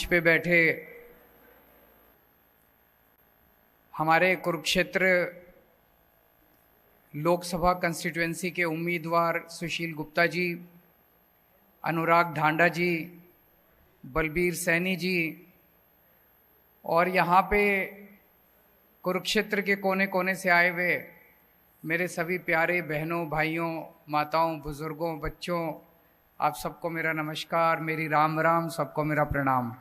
मंच पे बैठे हमारे कुरुक्षेत्र लोकसभा कंस्टिट्यूएंसी के उम्मीदवार सुशील गुप्ता जी, अनुराग ढांडा जी, बलबीर सैनी जी, और यहाँ पे कुरुक्षेत्र के कोने कोने से आए हुए मेरे सभी प्यारे बहनों, भाइयों, माताओं, बुजुर्गों, बच्चों, आप सबको मेरा नमस्कार, मेरी राम राम, सबको मेरा प्रणाम।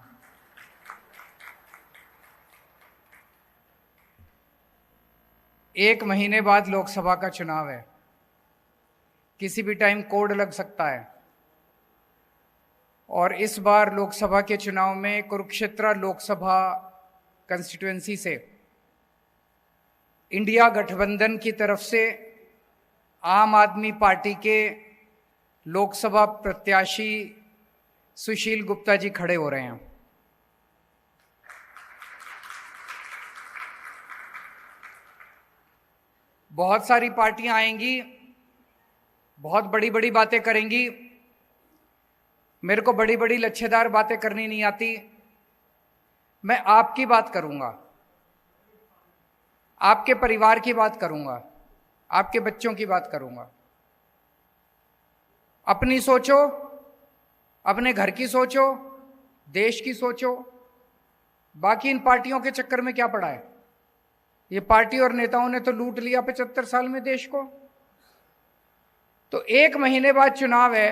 एक महीने बाद लोकसभा का चुनाव है। किसी भी टाइम कोड लग सकता है और इस बार लोकसभा के चुनाव में कुरुक्षेत्र लोकसभा कंस्टिट्यूएंसी से इंडिया गठबंधन की तरफ से आम आदमी पार्टी के लोकसभा प्रत्याशी सुशील गुप्ता जी खड़े हो रहे हैं। बहुत सारी पार्टियां आएंगी, बहुत बड़ी बड़ी बातें करेंगी। मेरे को बड़ी बड़ी लच्छेदार बातें करनी नहीं आती। मैं आपकी बात करूंगा, आपके परिवार की बात करूंगा, आपके बच्चों की बात करूंगा। अपनी सोचो, अपने घर की सोचो, देश की सोचो। बाकी इन पार्टियों के चक्कर में क्या पड़ा है? ये पार्टी और नेताओं ने तो लूट लिया 75 साल में देश को। तो एक महीने बाद चुनाव है।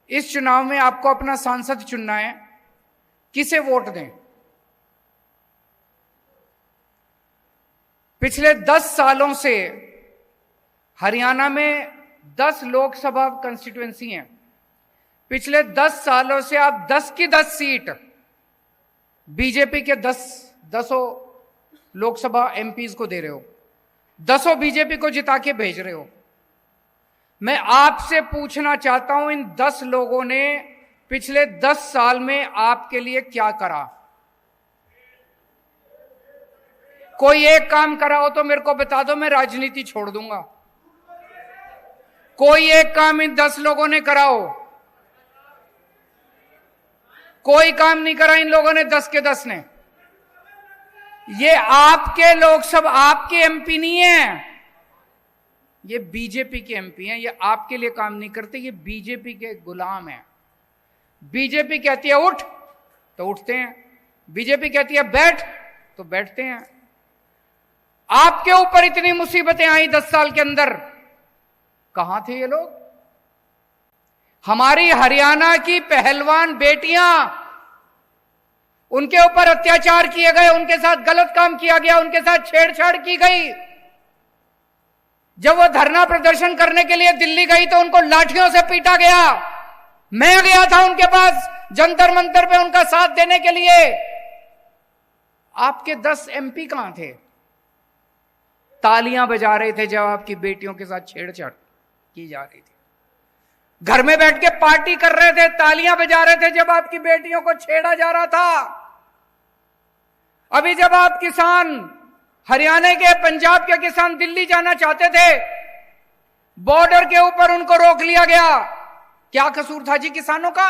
इस चुनाव में आपको अपना सांसद चुनना है। किसे वोट दें? पिछले 10 सालों से हरियाणा में 10 लोकसभा कंस्टिट्यूएंसी हैं। पिछले 10 सालों से आप 10 की 10 सीट बीजेपी के 10 लोकसभा एमपीज को दे रहे हो, 10 बीजेपी को जिता के भेज रहे हो। मैं आपसे पूछना चाहता हूं, इन 10 लोगों ने पिछले 10 साल में आपके लिए क्या करा? कोई एक काम करा हो तो मेरे को बता दो, मैं राजनीति छोड़ दूंगा। कोई एक काम इन 10 लोगों ने करा हो? कोई काम नहीं करा इन लोगों ने, 10 के 10 ने। ये आपके लोकसभा, आपके एमपी नहीं है, ये बीजेपी के एमपी हैं। ये आपके लिए काम नहीं करते, ये बीजेपी के गुलाम हैं। बीजेपी कहती है उठ तो उठते हैं, बीजेपी कहती है बैठ तो बैठते हैं। आपके ऊपर इतनी मुसीबतें आई 10 साल के अंदर, कहां थे ये लोग? हमारी हरियाणा की पहलवान बेटियां, उनके ऊपर अत्याचार किए गए, उनके साथ गलत काम किया गया, उनके साथ छेड़छाड़ की गई। जब वो धरना प्रदर्शन करने के लिए दिल्ली गई तो उनको लाठियों से पीटा गया। मैं गया था उनके पास जंतर मंतर पे उनका साथ देने के लिए। आपके 10 एमपी कहां थे? तालियां बजा रहे थे जब आपकी बेटियों के साथ छेड़छाड़ की जा रही थी। घर में बैठ के पार्टी कर रहे थे, तालियां बजा रहे थे जब आपकी बेटियों को छेड़ा जा रहा था। अभी जब आप किसान, हरियाणा के, पंजाब के किसान दिल्ली जाना चाहते थे, बॉर्डर के ऊपर उनको रोक लिया गया। क्या कसूर था जी किसानों का?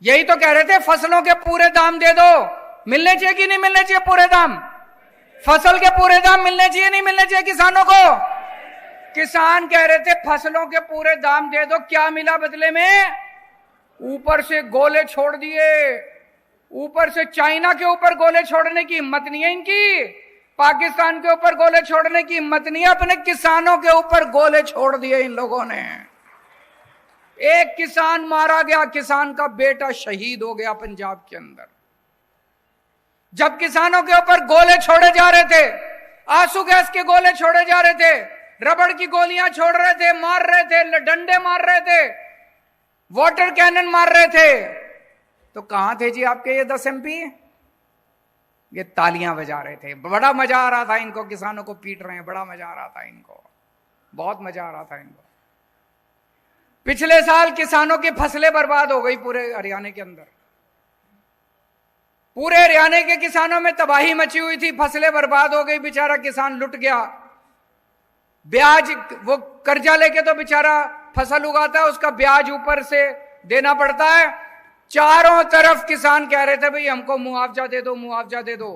यही तो कह रहे थे फसलों के पूरे दाम दे दो। मिलने चाहिए कि नहीं मिलने चाहिए पूरे दाम? फसल के पूरे दाम मिलने चाहिए नहीं मिलने चाहिए किसानों को? किसान कह रहे थे फसलों के पूरे दाम दे दो। क्या मिला बदले में? ऊपर से गोले छोड़ दिए। ऊपर से चाइना के ऊपर गोले छोड़ने की हिम्मत नहीं है इनकी, पाकिस्तान के ऊपर गोले छोड़ने की हिम्मत नहीं है, अपने किसानों के ऊपर गोले छोड़ दिए इन लोगों ने। एक किसान मारा गया, किसान का बेटा शहीद हो गया पंजाब के अंदर। जब किसानों के ऊपर गोले छोड़े जा रहे थे, आंसू गैस के गोले छोड़े जा रहे थे, रबड़ की गोलियां छोड़ रहे थे, मार रहे थे, डंडे मार रहे थे, वाटर कैनन मार रहे थे, तो कहां थे जी आपके ये 10 एमपी? ये तालियां बजा रहे थे। बड़ा मजा आ रहा था इनको, किसानों को पीट रहे हैं, बड़ा मजा आ रहा था इनको, बहुत मजा आ रहा था इनको। पिछले साल किसानों की फसलें बर्बाद हो गई पूरे हरियाणा के अंदर। पूरे हरियाणा के किसानों में तबाही मची हुई थी, फसलें बर्बाद हो गई, बेचारा किसान लुट गया। ब्याज, वो कर्जा लेके तो बेचारा फसल उगाता है, उसका ब्याज ऊपर से देना पड़ता है। चारों तरफ किसान कह रहे थे भाई हमको मुआवजा दे दो, मुआवजा दे दो।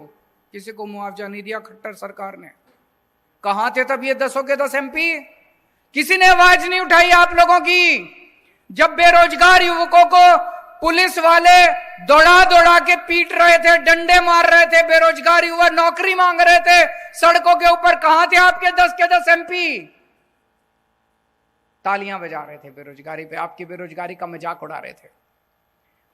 किसी को मुआवजा नहीं दिया खट्टर सरकार ने। कहां थे तब ये 10 के 10 MP? किसी ने आवाज नहीं उठाई आप लोगों की। जब बेरोजगार युवकों को पुलिस वाले दौड़ा दौड़ा के पीट रहे थे, डंडे मार रहे थे, बेरोजगार युवा नौकरी मांग रहे थे सड़कों के ऊपर, कहां थे आपके 10 के 10 MP? तालियां बजा रहे थे बेरोजगारी पे, आपकी बेरोजगारी का मजाक उड़ा रहे थे।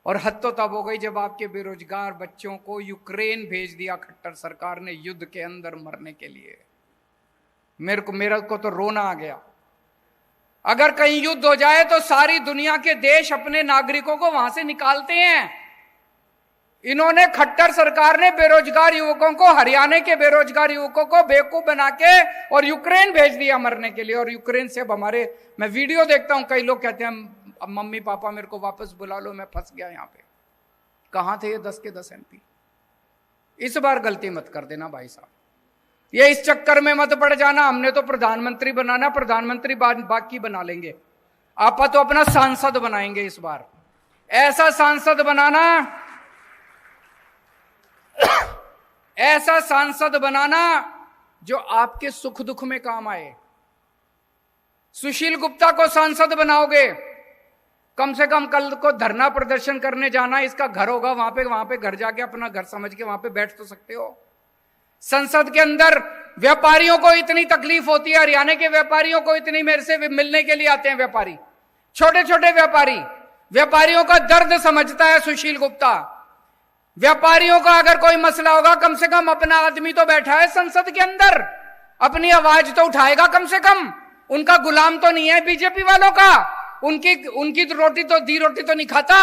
और हद तो तब हो गई जब आपके बेरोजगार बच्चों को यूक्रेन भेज दिया खट्टर सरकार ने युद्ध के अंदर मरने के लिए। मेरे को तो रोना आ गया। अगर कहीं युद्ध हो जाए तो सारी दुनिया के देश अपने नागरिकों को वहां से निकालते हैं। इन्होंने खट्टर सरकार ने बेरोजगार युवकों को, हरियाणा के बेरोजगार युवकों को बेवकूफ बना के और यूक्रेन भेज दिया मरने के लिए। और यूक्रेन से अब हमारे, मैं वीडियो देखता हूं, कई लोग कहते हैं मम्मी पापा मेरे को वापस बुला लो, मैं फंस गया यहां पे। कहां थे ये 10 के 10 MP? इस बार गलती मत कर देना भाई साहब, ये इस चक्कर में मत पड़ जाना हमने तो प्रधानमंत्री बनाना, प्रधानमंत्री बाकी बना लेंगे, आप तो अपना सांसद बनाएंगे इस बार। ऐसा सांसद बनाना, ऐसा सांसद बनाना जो आपके सुख दुख में काम आए। सुशील गुप्ता को सांसद बनाओगे, कम से कम कल को धरना प्रदर्शन करने जाना, इसका घर होगा वहां पे घर जाके अपना घर समझ के वहां पे बैठ तो सकते हो। संसद के अंदर व्यापारियों को इतनी तकलीफ होती है, हरियाणा के व्यापारियों को इतनी, मेरे से मिलने के लिए आते हैं व्यापारी, छोटे छोटे व्यापारी, व्यापारियों का दर्द समझता है सुशील गुप्ता। व्यापारियों का अगर कोई मसला होगा, कम से कम अपना आदमी तो बैठा है संसद के अंदर, अपनी आवाज तो उठाएगा कम से कम। उनका गुलाम तो नहीं है बीजेपी वालों का, उनकी तो रोटी तो दी रोटी तो नहीं खाता,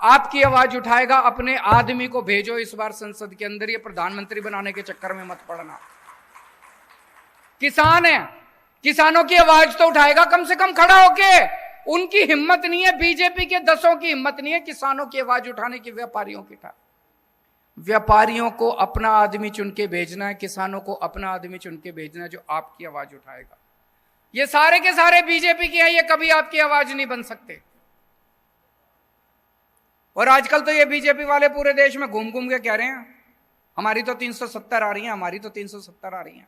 आपकी आवाज उठाएगा। अपने आदमी को भेजो इस बार संसद के अंदर, ये प्रधानमंत्री बनाने के चक्कर में मत पड़ना। किसान है, किसानों की आवाज तो उठाएगा कम से कम खड़ा होके। उनकी हिम्मत नहीं है, बीजेपी के 10 की हिम्मत नहीं है किसानों की आवाज उठाने की, व्यापारियों की था। व्यापारियों को अपना आदमी चुन के भेजना है, किसानों को अपना आदमी चुन के भेजना है जो आपकी आवाज उठाएगा। ये सारे के सारे बीजेपी के हैं, ये कभी आपकी आवाज नहीं बन सकते। और आजकल तो ये बीजेपी वाले पूरे देश में घूम घूम के कह रहे हैं हमारी तो 370 आ रही है, हमारी तो 370 आ रही है,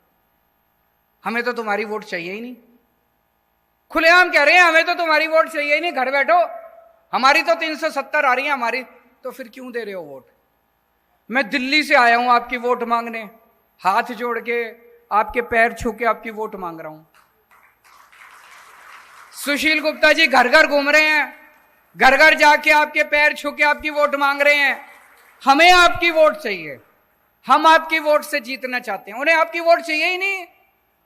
हमें तो तुम्हारी वोट चाहिए ही नहीं। खुलेआम कह रहे हैं हमें तो तुम्हारी वोट चाहिए ही नहीं, घर बैठो, हमारी तो 370 आ रही है हमारी। तो फिर क्यों दे रहे हो वोट? मैं दिल्ली से आया हूं आपकी वोट मांगने, हाथ जोड़ के आपके पैर छू के आपकी वोट मांग रहा हूं। सुशील गुप्ता जी घर घर घूम रहे हैं, घर घर जाके आपके पैर छू के आपकी वोट मांग रहे हैं। हमें आपकी वोट चाहिए, हम आपकी वोट से जीतना चाहते हैं, उन्हें आपकी वोट चाहिए ही नहीं।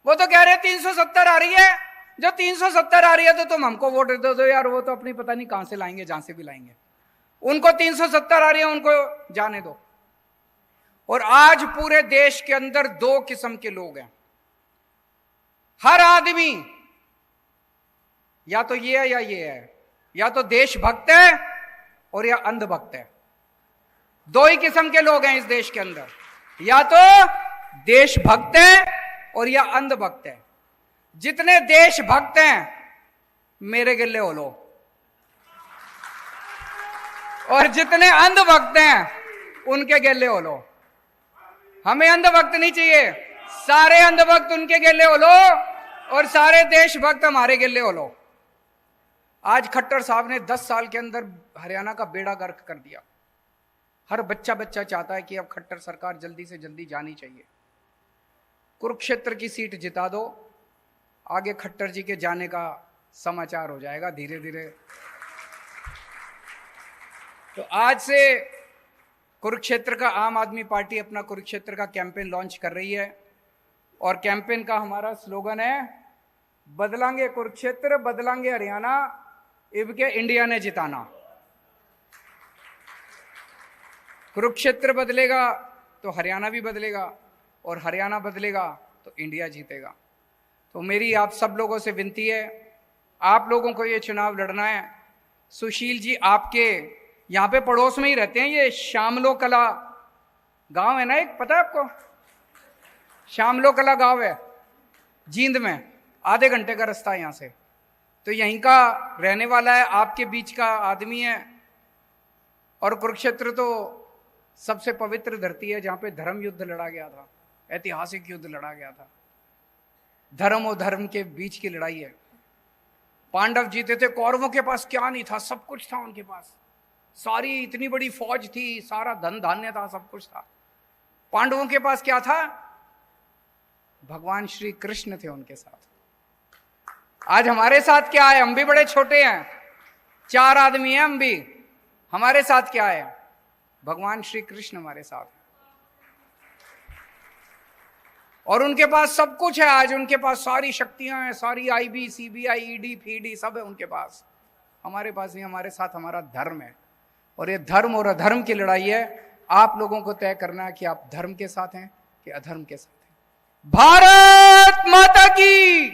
वो तो कह रहे हैं 370 आ रही है, जो 370 आ रही है तो तुम हमको वोट दे दो यार, वो तो अपनी पता नहीं कहां से लाएंगे, जहां से भी लाएंगे, उनको 370 आ रही है, उनको जाने दो। और आज पूरे देश के अंदर 2 किस्म के लोग हैं। हर आदमी या तो ये है या ये है, या तो देशभक्त है और या अंधभक्त है। 2 ही किस्म के लोग हैं इस देश के अंदर, या तो देशभक्त है और या अंधभक्त है। जितने देशभक्त हैं मेरे गिल्ले हो लो, और जितने अंधभक्त हैं उनके गिल्ले हो लो। हमें अंधभक्त नहीं चाहिए, सारे अंधभक्त उनके गिल्ले हो लो और सारे देशभक्त हमारे गिल्ले हो लो। आज खट्टर साहब ने 10 साल के अंदर हरियाणा का बेड़ा गर्क कर दिया। हर बच्चा चाहता है कि अब खट्टर सरकार जल्दी से जल्दी जानी चाहिए। कुरुक्षेत्र की सीट जिता दो, आगे खट्टर जी के जाने का समाचार हो जाएगा धीरे धीरे। तो आज से कुरुक्षेत्र का आम आदमी पार्टी अपना कुरुक्षेत्र का कैंपेन लॉन्च कर रही है, और कैंपेन का हमारा स्लोगन है बदलांगे कुरुक्षेत्र, बदलांगे हरियाणा, इब के इंडिया ने जिताना। कुरुक्षेत्र बदलेगा तो हरियाणा भी बदलेगा, और हरियाणा बदलेगा तो इंडिया जीतेगा। तो मेरी आप सब लोगों से विनती है, आप लोगों को ये चुनाव लड़ना है। सुशील जी आपके यहाँ पे पड़ोस में ही रहते हैं, ये श्यामलो कला गांव है ना एक, पता है आपको? श्यामलो कला गांव है जींद में, आधे घंटे का रास्ता है यहाँ से। तो यहीं का रहने वाला है, आपके बीच का आदमी है। और कुरुक्षेत्र तो सबसे पवित्र धरती है जहां पे धर्म युद्ध लड़ा गया था, ऐतिहासिक युद्ध लड़ा गया था। धर्म और धर्म के बीच की लड़ाई है। पांडव जीते थे, कौरवों के पास क्या नहीं था, सब कुछ था उनके पास, सारी इतनी बड़ी फौज थी, सारा धन धान्य था, सब कुछ था। पांडवों के पास क्या था? भगवान श्री कृष्ण थे उनके साथ। आज हमारे साथ क्या है? हम भी बड़े छोटे हैं, 4 आदमी हैं हम भी, हमारे साथ क्या है? भगवान श्री कृष्ण हमारे साथ है। और उनके पास सब कुछ है। आज उनके पास सारी शक्तियां हैं, सारी आईबी, सीबीआई, ईडी, फीडी सब है उनके पास। हमारे पास नहीं, हमारे साथ हमारा धर्म है। और ये धर्म और अधर्म की लड़ाई है। आप लोगों को तय करना है कि आप धर्म के साथ हैं कि अधर्म के साथ हैं। भारत माता की